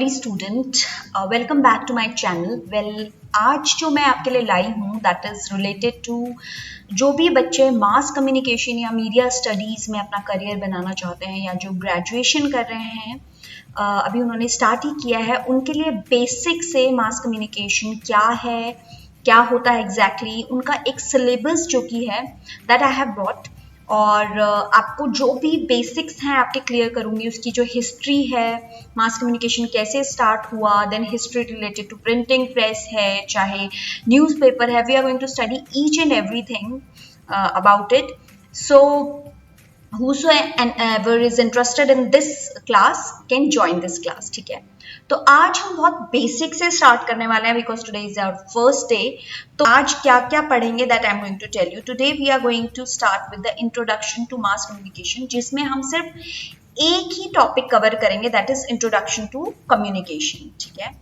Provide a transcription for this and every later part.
Student, welcome back to my channel. आज जो मैं आपके लिए लाई हूँ दैट इज़ रिलेटेड टू जो भी बच्चे मास कम्युनिकेशन या मीडिया स्टडीज़ में अपना करियर बनाना चाहते हैं या जो ग्रेजुएशन कर रहे हैं, अभी उन्होंने स्टार्ट ही किया है, उनके लिए बेसिक से मास कम्युनिकेशन क्या है, क्या होता है एग्जैक्टली, उनका एक सिलेबस जो कि है दैट आई हैव ब्रॉट। और आपको जो भी बेसिक्स हैं आपके क्लियर करूंगी, उसकी जो हिस्ट्री है, मास कम्युनिकेशन कैसे स्टार्ट हुआ, then history related to printing press है, चाहे न्यूज़पेपर है, we are going to study each and everything about it. So whosoever is interested in this class can join this class, ठीक है। तो आज हम बहुत बेसिक से स्टार्ट करने वाले हैं because today is our first day. तो आज क्या क्या पढ़ेंगे that I am going to tell you. Today we are going to start with the introduction to mass communication, जिसमें हम सिर्फ एक ही टॉपिक कवर करेंगे that is introduction to communication, ठीक है।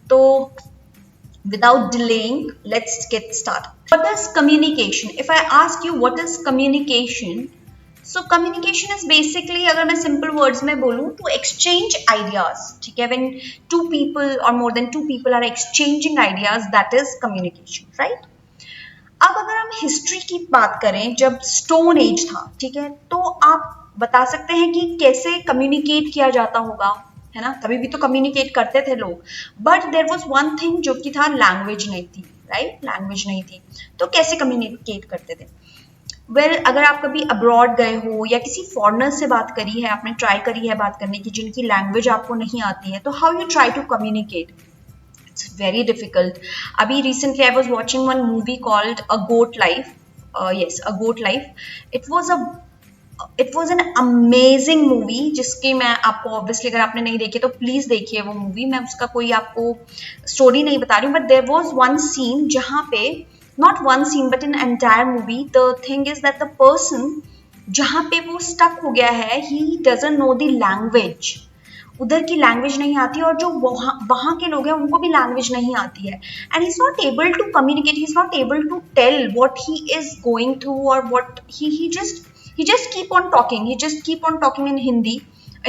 तो without delaying, let's get started. What is communication? If I ask you what is communication, so communication is basically, अगर मैं simple words में बोलूँ तो exchange ideas, ठीक है। When two people or more than two people are exchanging ideas, that is communication, right? अब अगर हम हिस्ट्री की बात करें, जब स्टोन एज था, ठीक है, तो आप बता सकते हैं कि कैसे कम्युनिकेट किया जाता होगा, है ना। तभी भी तो कम्युनिकेट करते थे लोग, but there was one thing जो कि था, लैंग्वेज नहीं थी, राइट। लैंग्वेज नहीं थी तो कैसे कम्युनिकेट करते थे। अगर आप कभी अब्रॉड गए हो या किसी फॉरेनर से बात करी है, आपने ट्राई करी है बात करने की जिनकी लैंग्वेज आपको नहीं आती है, तो how you try to communicate? It's very difficult. अभी recently I was watching one movie called a goat life, yes, a goat life. It was an amazing movie, जिसकी मैं आपको ऑब्वियसली, अगर आपने नहीं देखी तो प्लीज देखिए वो मूवी। मैं उसका कोई आपको स्टोरी नहीं बता रही हूँ, but there was one scene जहाँ पे, not one scene but in entire movie, the thing is that the person जहाँ पे वो stuck हो गया है, he doesn't know the language, उधर की लैंग्वेज नहीं आती, और जो वहाँ के लोग हैं उनको भी लैंग्वेज नहीं आती है, and he is not able to communicate, he is not able to tell what he is going through, और what he just keep on talking, he just keep on talking in Hindi,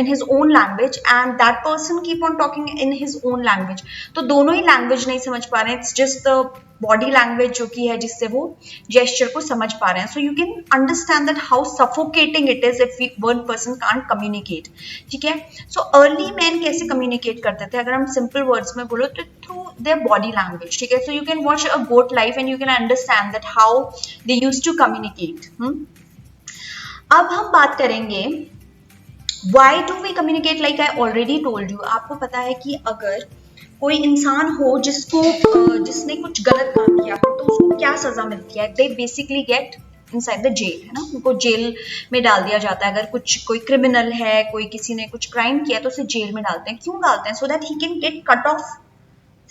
in his own language, and that person keep on talking in his own language. तो दोनों ही language नहीं समझ पा रहे हैं, it's just the body language जो की है जिससे वो जेस्चर को समझ पा रहे हैं। सो you can understand that how suffocating it is if one person can't communicate, ठीक है। सो अर्ली मैन कैसे कम्युनिकेट करते थे, अगर हम सिंपल वर्ड्स में बोलो तो थ्रू देयर बॉडी लैंग्वेज, ठीक है। So you can watch a goat Life and you can understand that how they used to communicate. अब हम बात करेंगे why do we communicate, like I already told you। आपको पता है कि अगर कोई इंसान हो जिसने कुछ गलत काम किया हो तो उसको क्या सजा मिलती है? They basically get inside the jail, है ना, उनको जेल में डाल दिया जाता है। अगर कोई क्रिमिनल है, कोई किसी ने कुछ क्राइम किया तो उसे जेल में डालते हैं। क्यों डालते हैं? So that he can get cut off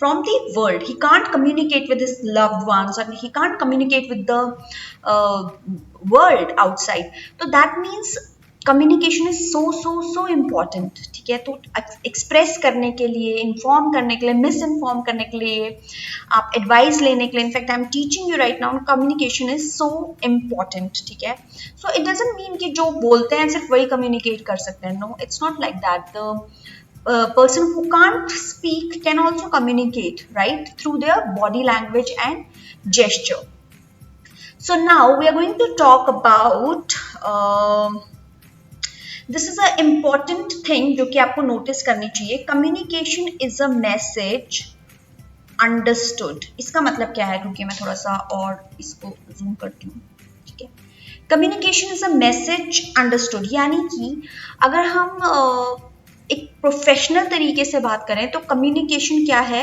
from the world. He can't communicate with his loved ones, or he can't communicate with the world outside. So that means communication is so important, ठीक है। तो express करने के लिए, inform करने के लिए, miss inform करने के लिए, आप एडवाइस लेने के लिए, in fact I am teaching you right now, communication is so important, ठीक है। सो इट डजंट मीन कि जो बोलते हैं सिर्फ वही कम्युनिकेट कर सकते हैं, no, it's not like that. The person who can't speak can also communicate, right, through their body language and gesture. So now we are going to talk about this is an important thing जो कि आपको notice करनी चाहिए। communication is a message understood। इसका मतलब क्या है, क्योंकि मैं थोड़ा सा और इसको जूम करती हूँ, ठीक है। communication is a message understood, यानी कि अगर हम एक प्रोफेशनल तरीके से बात करें तो कम्युनिकेशन क्या है।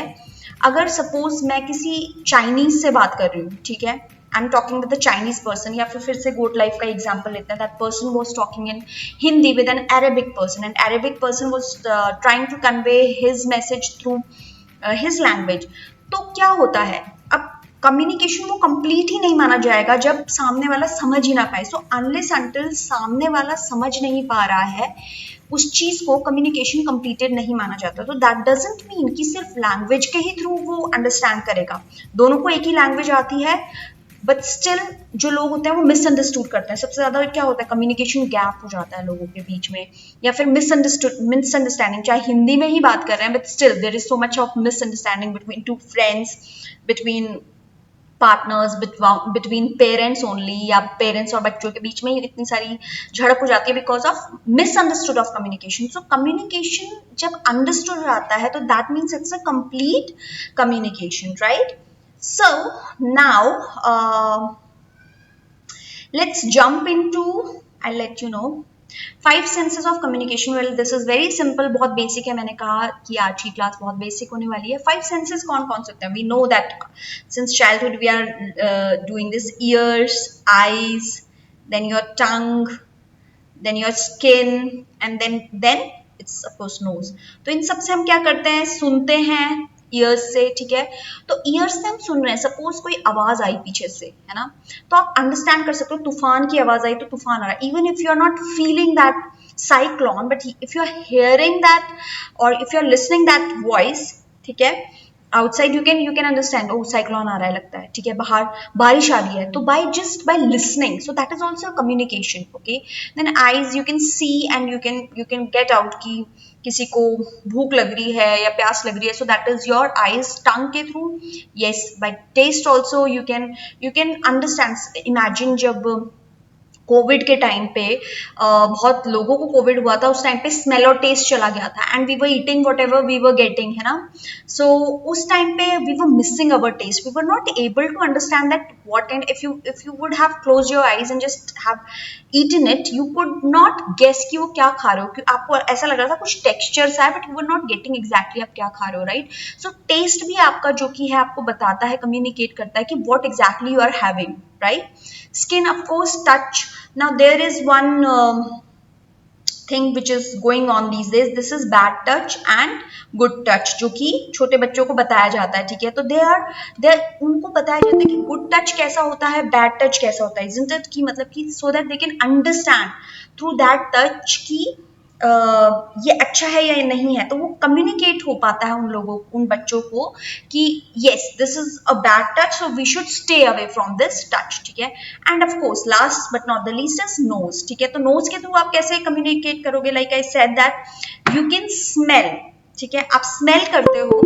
अगर सपोज मैं किसी चाइनीज से बात कर रही हूँ, ठीक है, I am talking with the Chinese person, या फिर से गोट लाइफ का एग्जांपल लेते हैं, that person was talking in Hindi with an Arabic person, and Arabic person was trying to convey his message through his language. तो क्या होता है, अब कम्युनिकेशन वो कंप्लीट ही नहीं माना जाएगा जब सामने वाला समझ ही ना पाए। सो अनलेस अंटिल सामने वाला समझ नहीं पा रहा है उस चीज को, कम्युनिकेशन कंप्लीटेड नहीं माना जाता। तो दैट डजंट मीन कि सिर्फ लैंग्वेज के ही थ्रू वो अंडरस्टैंड करेगा। दोनों को एक ही लैंग्वेज आती है, बट स्टिल जो लोग होते हैं वो मिसअंडरस्टूड करते हैं. सबसे ज्यादा क्या होता है, कम्युनिकेशन गैप हो जाता है लोगों के बीच में, या फिर मिसअंडरस्टैंडिंग. चाहे हिंदी में ही बात कर रहे हैं, but still there is so much of misunderstanding between two friends, between partners, between parents only, या पेरेंट्स और बच्चों के बीच में ही इतनी सारी झड़प हो जाती है because of misunderstood of communication. So communication जब अंडरस्टूड हो जाता है तो that means it's a complete communication, right? So now let's jump into, I'll let you know 5 senses of communication. Well, this is very simple, बहुत basic है. मैंने कहा कि आज की क्लास बहुत basic होने वाली है. 5 senses कौन कौन से होते हैं? We know that since childhood we are doing this: ears, eyes, then your tongue, then your skin, and then it's of course nose. तो इन सब से हम क्या करते हैं? सुनते हैं ईयर्स से, ठीक है? तो ईयर्स से हम सुन रहे हैं, सपोज कोई आवाज आई पीछे से, है ना, तो आप अंडरस्टैंड कर सकते हो तूफान की आवाज आई तो तूफान आ रहा है. Even if you are not feeling that cyclone, but if you are hearing that और if you are listening that voice, ठीक है, outside you can understand, oh cyclone आ रहा है लगता है, ठीक है, बाहर बारिश आ रही है. तो by listening, so that is also communication. Okay, then eyes, you can see and you can get out की किसी को भूख लग रही है या प्यास लग रही है, so that is your eyes. Tongue के through, yes, by taste also you can understand. Imagine जब कोविड के टाइम पे बहुत लोगों को कोविड हुआ था, उस टाइम पे स्मेल और टेस्ट चला गया था and we were eating whatever we were getting, है ना. सो उस टाइम पे we were missing our taste, we were not able to understand that what, and if you would have closed your eyes and just have eaten it, you could not guess कि वो क्या खा रहे हो, क्योंकि आपको ऐसा लग रहा था कुछ टेक्सचर सा है, but you were not getting exactly आप क्या खा रहे हो, राइट? सो टेस्ट भी आपका जो कि है आपको बताता है, कम्युनिकेट करता है कि what exactly you are having, right? Skin, of course, touch. Now there is one thing which is going on these days. This is bad touch and good touch, जो कि छोटे बच्चों को बताया जाता है, ठीक है? तो they उनको बताया जाता है कि good touch कैसा होता है, bad touch कैसा होता है, isn't it? कि मतलब कि so that they can understand through that touch कि ये अच्छा है या नहीं है, तो वो कम्युनिकेट हो पाता है उन लोगों, उन बच्चों को कि yes, this is a bad touch, so we should stay away from this touch, ठीक है? And of course last but not the least is nose, ठीक है? तो नोज के थ्रू आप कैसे कम्युनिकेट करोगे? Like I said that you can smell, ठीक है? आप स्मेल करते हो,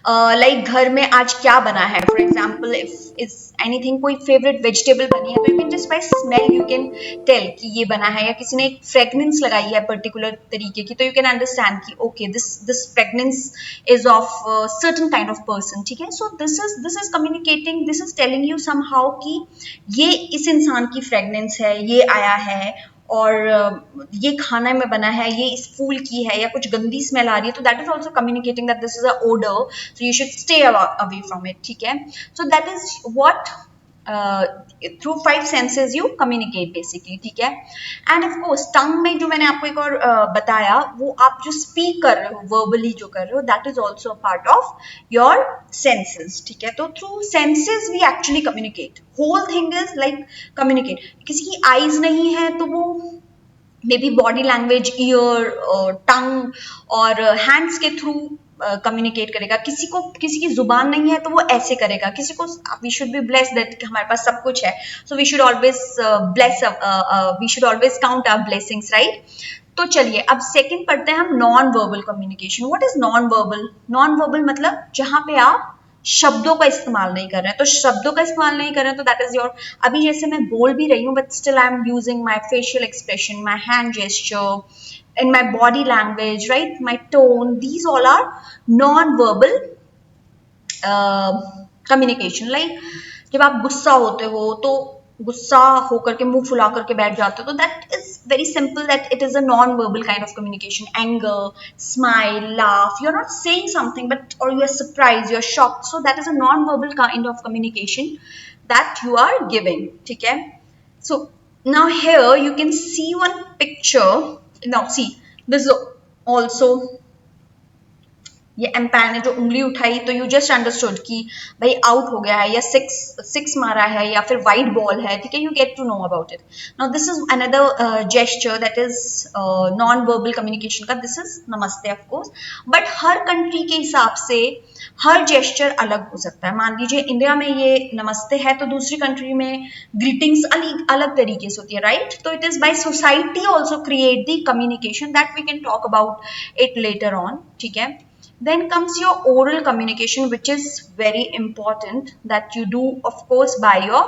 लाइक घर में आज क्या बना है, for example if is anything, कोई फेवरेट वेजिटेबल बनी है, तो you can just by smell you can tell कि ये बना है, या किसी ने एक फ्रेगनेंस लगाई है पर्टिकुलर तरीके की, तो यू कैन अंडरस्टैंड कि okay this fragrance is of certain kind of person, ठीक है? So this is communicating, this is telling you somehow कि ये इस इंसान की फ्रेगनेंस है, ये आया है, और ये खाना में बना है, ये इस फूल की है, या कुछ गंदी स्मेल आ रही है, तो that is also communicating that this is a odour, so you should stay away from it, ठीक है? So that is what through 5 senses you communicate basically, ठीक है? एंड ऑफ कोर्स टंग में जो मैंने आपको एक और बताया, वो आप जो स्पीक कर रहे हो, वर्बली जो कर रहे हो, that is also a part of your senses, ठीक है? तो through senses we actually communicate. Whole thing is like communicate. किसी की आईज नहीं है तो वो may be body language, ear, tongue और हैंड्स के थ्रू कम्युनिकेट करेगा. किसी की जुबान नहीं है तो वो ऐसे करेगा. किसी को, we should be blessed that हमारे पास सब कुछ है, so we should always we should always count our blessings, right? तो चलिए अब सेकंड पढ़ते हैं हम, non verbal communication. What is non verbal? Non verbal मतलब जहां पे आप शब्दों का इस्तेमाल नहीं कर रहे हैं. तो शब्दों का इस्तेमाल नहीं कर रहे हैं तो दैट इज योर, अभी जैसे मैं बोल भी रही हूँ but still I am using my facial expression, my hand gesture, in my body language, right, my tone, these all are non-verbal communication. Like जब आप गुस्सा होते हो तो गुस्सा होकर के मुंह फुला करके बैठ जाते हो, तो that is very simple, that it is a non-verbal kind of communication. Anger, smile, laugh, you're not saying something but, or you're surprised, you're shocked, so that is a non-verbal kind of communication that you are giving, ठीक है? So now here you can see one picture. Now see, this is also, ये empire ने जो उंगली उठाई तो you just understood कि भाई आउट हो गया है या सिक्स मारा है या फिर वाइट बॉल है, ठीक है, you get to know about it. Now this is another gesture that is non verbal communication का, this is namaste of course. But हर कंट्री के हिसाब से हर जेस्चर अलग हो सकता है. मान लीजिए इंडिया में ये नमस्ते है तो दूसरी कंट्री में ग्रीटिंग्स अलग तरीके से होती है, राइट? तो it is by society also create the communication that we can talk about it later on, ठीक है. Then comes your oral communication, which is very important that you do of course by your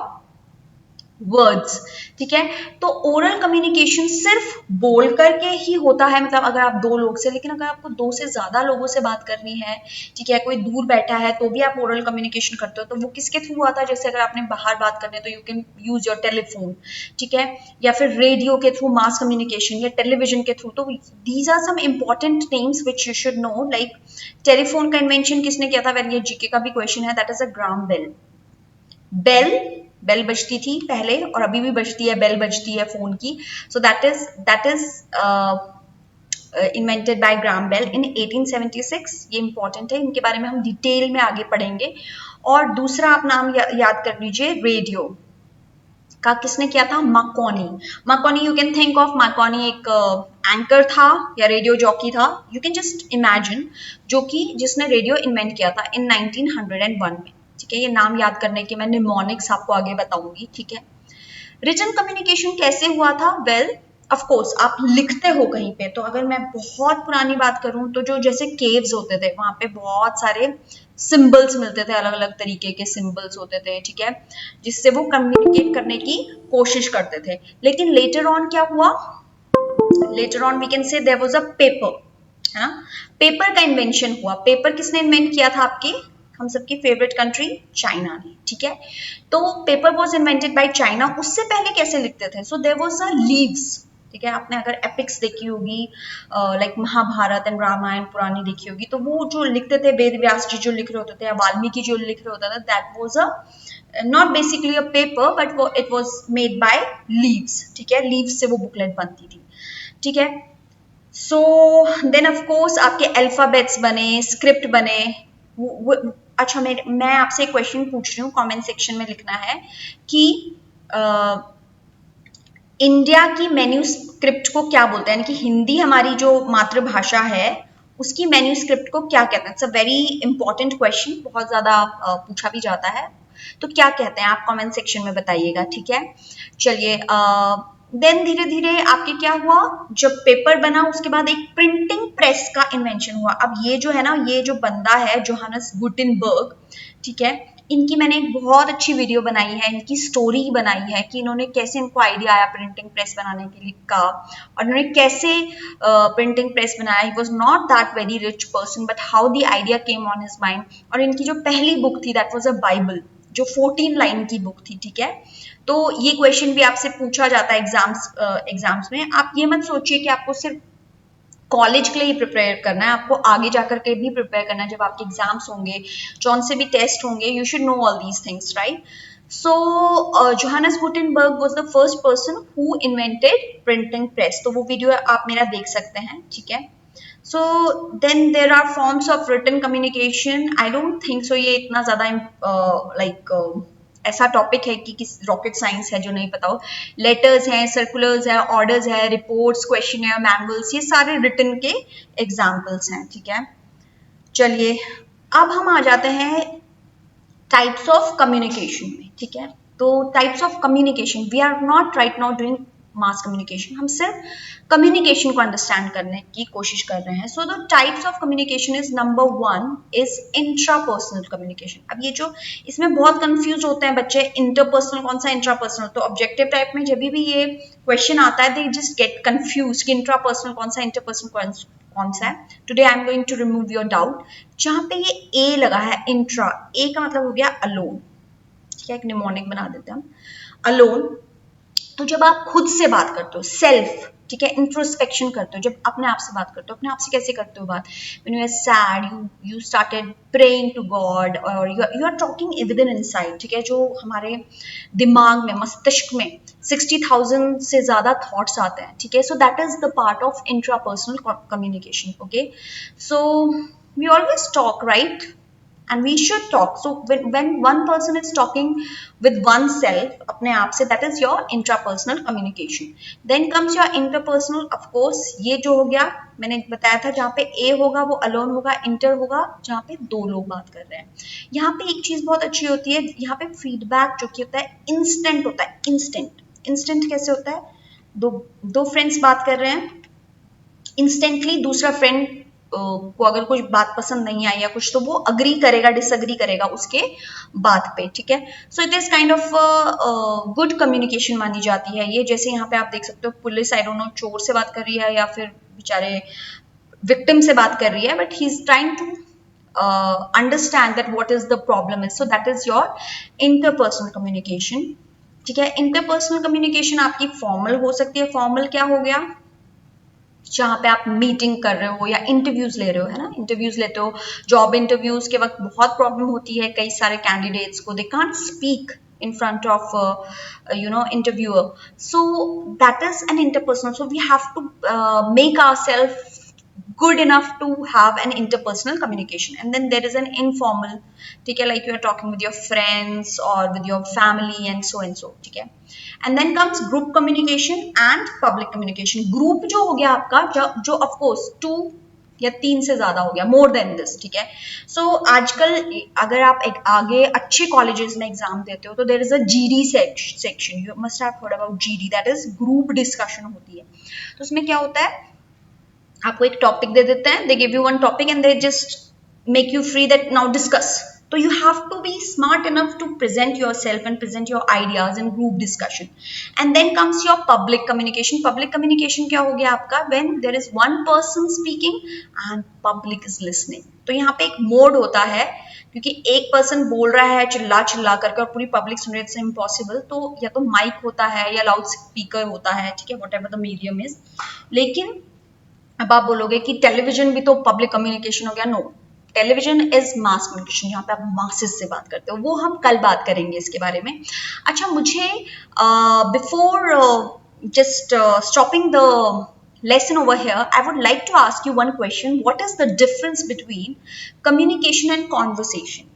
words, ठीक है. तो oral communication सिर्फ बोल करके ही होता है, मतलब अगर आप दो लोग से, लेकिन अगर आपको दो से ज्यादा लोगों से बात करनी है, ठीक है, कोई दूर बैठा है तो भी आप ओरल कम्युनिकेशन करते हो, तो वो किसके थ्रू आता है? जैसे अगर आपने बाहर बात करनी है तो you can use your telephone, ठीक है, या फिर रेडियो के थ्रू मास कम्युनिकेशन या टेलीविजन के थ्रू. तो these are some important names which you should know. Like telephone का इन्वेंशन किसने किया था? वेन ये जीके का भी क्वेश्चन है, that is a Graham Bell. Bell बजती थी पहले और अभी भी बजती है, बेल बजती है फोन की. So that is invented by Graham Bell in 1876. ये इंपॉर्टेंट है, इनके बारे में हम डिटेल में आगे पढ़ेंगे. और दूसरा आप नाम याद कर लीजिए, रेडियो का किसने किया था? Markovnikov. You can think of Markovnikov, एक एंकर था या रेडियो जॉकी था, यू कैन जस्ट इमेजिन, जो कि जिसने रेडियो इन्वेंट किया था इन 1901 में, ठीक है. ये नाम याद करने के मैं निमोनिक्स आपको आगे बताऊंगी, ठीक है. रिटन कम्युनिकेशन कैसे हुआ था? वेल ऑफ कोर्स आप लिखते हो कहीं पे, तो अगर मैं बहुत पुरानी बात करूं तो जो जैसे केव्स होते थे वहां पे बहुत सारे सिंबल्स मिलते थे, अलग अलग तरीके के सिंबल्स होते थे, ठीक है, जिससे वो कम्युनिकेट करने की कोशिश करते थे. लेकिन लेटर ऑन क्या हुआ? Later on we can say there was a paper, है ना. पेपर का इन्वेंशन हुआ. पेपर किसने इन्वेंट किया था? आपकी हम सबकी फेवरेट कंट्री चाइना ने, ठीक है. तो paper was invented by China. उससे पहले कैसे लिखते थे? So there was a leaves, ठीक है. आपने अगर एपिक्स देखी होगी, लाइक महाभारत एंड रामायण पुरानी देखी होगी, तो वो जो लिखते थे, वेद व्यास जी जो लिख रहे होते थे या वाल्मीकि जो लिख रहे होता था, that was a not basically a paper but it was made by leaves, ठीक है. लीव्स से वो बुकलेट बनती थी, ठीक है. सो देन ऑफ कोर्स आपके अल्फाबेट्स बने, स्क्रिप्ट बने. अच्छा, मैं आपसे एक क्वेश्चन पूछ रही हूँ, कमेंट सेक्शन में लिखना है कि इंडिया की मैन्यूस्क्रिप्ट को क्या बोलते हैं, यानी कि हिंदी हमारी जो मातृभाषा है उसकी मैन्यूस्क्रिप्ट को क्या कहते हैं? It's a very important question, बहुत ज्यादा पूछा भी जाता है. तो क्या कहते हैं आप कमेंट सेक्शन में बताइएगा, ठीक है. चलिए, देन धीरे धीरे आपके क्या हुआ? जब पेपर बना उसके बाद एक प्रिंटिंग प्रेस का इन्वेंशन हुआ. अब ये जो है ना, ये जो बंदा है जोहानस गुटेनबर्ग, ठीक है, इनकी मैंने एक बहुत अच्छी वीडियो बनाई है, इनकी स्टोरी बनाई है कि इन्होंने कैसे, इनको आइडिया आया प्रिंटिंग प्रेस बनाने के लिए का, और इन्होंने कैसे प्रिंटिंग प्रेस बनाया. He was not that very rich person but how the idea came on his mind. और इनकी जो पहली बुक थी दैट वॉज अ बाइबल, जो 14 लाइन की बुक थी, ठीक है. तो ये क्वेश्चन भी आपसे पूछा जाता है एग्जाम्स में. आप ये मत सोचिए कि आपको सिर्फ कॉलेज के लिए ही प्रिपेयर करना है, आपको आगे जाकर के भी प्रिपेयर करना है. जब आपके एग्जाम्स होंगे, जौन से भी टेस्ट होंगे, you should know all these things, right. So Johannes Gutenberg was the first person who invented printing press. तो वो वीडियो आप मेरा देख सकते हैं, ठीक है. So then there are forms of written communication. I don't think so ये इतना ज्यादा लाइक ऐसा टॉपिक है कि किस रॉकेट साइंस है जो नहीं पता हो. लेटर्स हैं, सर्कुलर्स है, ऑर्डर्स है, रिपोर्ट्स, क्वेश्चनियर, मैनुअल्स, ये सारे रिटन के एग्जाम्पल्स हैं, ठीक है. चलिए, अब हम आ जाते हैं टाइप्स ऑफ कम्युनिकेशन में, ठीक है. तो types of communication, we are not right now doing mass communication, हम सिर्फ कम्युनिकेशन को अंडरस्टैंड करने की कोशिश कर रहे हैं. So the types of communication is number 1 is intrapersonal communication. अब ये जो इसमें बहुत कंफ्यूज होते हैं बच्चे, इंटरपर्सनल कौन सा, इंट्रापर्सनल. तो ऑब्जेक्टिव टाइप में जब भी ये क्वेश्चन आता है, दे जस्ट गेट कंफ्यूज कि इंट्रापर्सनल कौन सा, इंटरपर्सनल कौन सा है. Today I am going to remove your doubt. जहां पे ये ए लगा है, इंट्रा, ए का मतलब हो गया अलोन, ठीक है. एक निमोनिक बना देते हैं हम, अलोन. तो जब आप खुद से बात करते हो, सेल्फ, ठीक है, इंट्रोस्पेक्शन करते हो, जब अपने आप से बात करते हो. अपने आप से कैसे करते हो बात? When you are sad, you started praying to God, और you are talking with in inside, ठीक है. जो हमारे दिमाग में, मस्तिष्क में 60,000 से ज्यादा थॉट्स आते हैं, ठीक है. So that is the part of intrapersonal communication, okay. So We always talk, right? And we should talk. So when one person is talking with oneself, अपने आप से, that is your intrapersonal communication. Then comes your interpersonal. Of course ये जो हो गया, मैंने बताया था, जहाँ पे A होगा वो alone होगा, inter होगा जहाँ पे दो लोग बात कर रहे हैं. यहाँ पे एक चीज बहुत अच्छी होती है, यहाँ पे फीडबैक जो कि होता है इंस्टेंट होता है. इंस्टेंट कैसे होता है? दो फ्रेंड्स बात कर रहे हैं, इंस्टेंटली दूसरा फ्रेंड को अगर कुछ बात पसंद नहीं आई या कुछ, तो वो अग्री करेगा, डिसअग्री करेगा उसके बात पे, ठीक है. So it is kind of good communication मानी जाती है ये. जैसे यहाँ पे आप देख सकते हो, पुलिस आई डोंट नो चोर से बात कर रही है या फिर बेचारे विक्टिम से बात कर रही है, but he is trying to understand that what is the problem is. So that is your interpersonal communication, ठीक है. इंटरपर्सनल कम्युनिकेशन आपकी फॉर्मल हो सकती है. फॉर्मल क्या हो गया? जहाँ पे आप मीटिंग कर रहे हो या इंटरव्यूज ले रहे हो, है ना, इंटरव्यूज लेते हो. जॉब इंटरव्यूज के वक्त बहुत प्रॉब्लम होती है कई सारे कैंडिडेट्स को, they can't speak in front of interviewer. So that is an interpersonal. So we have to make ourselves good enough to have an interpersonal communication. And then there is an informal, ठीक है, like you are talking with your friends or with your family and so, ठीक है. And then comes group communication and public communication. Group जो हो गया आपका, जो of course 2 या 3 से ज्यादा हो गया, मोर देन दिस, ठीक है. सो आजकल अगर आप एक आगे अच्छे कॉलेजेस में एग्जाम देते हो, तो there is a GD section. You must have heard about GD, that is group discussion होती है. तो उसमें क्या होता है, आपको एक टॉपिक दे देते हैं, they give you one topic and they just make you free that now discuss. So you have to be smart enough to present yourself and present your ideas in group discussion. And then comes your public communication. Public communication क्या हो गया आपका? When there is one person speaking and public is listening. तो यहाँ पे एक mode होता है, क्योंकि एक पर्सन बोल रहा है चिल्ला करके और पूरी पब्लिक सुन रही है, इट्स इम्पॉसिबल. तो या तो माइक होता है या लाउड स्पीकर होता है, ठीक है, what ever the medium is. लेकिन अब आप बोलोगे कि टेलीविजन भी तो पब्लिक कम्युनिकेशन हो गया. No, television is mass communication, जहाँ पे आप मासेस से बात करते हो. वो हम कल बात करेंगे इसके बारे में. अच्छा, मुझे before just stopping the lesson over here, I would like to ask you one question. What is the difference between communication and conversation?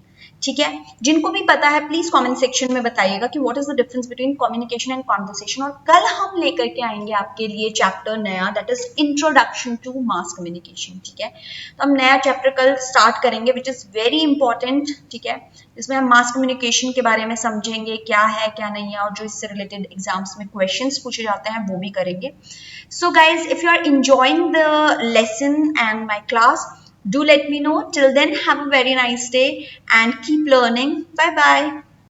ठीक है, जिनको भी पता है प्लीज कमेंट सेक्शन में बताइएगा कि what is the difference between communication and conversation. और कल हम लेकर के आएंगे आपके लिए चैप्टर नया, that is introduction to mass communication, ठीक है. तो हम नया चैप्टर कल स्टार्ट करेंगे विच इज वेरी इंपॉर्टेंट, ठीक है. इसमें हम मास कम्युनिकेशन के बारे में समझेंगे, क्या है क्या नहीं है, और जो इससे रिलेटेड एग्जाम्स में क्वेश्चंस पूछे जाते हैं वो भी करेंगे. So guys, if you are enjoying the lesson and my class, do let me know. Till then, have a very nice day and keep learning. Bye bye.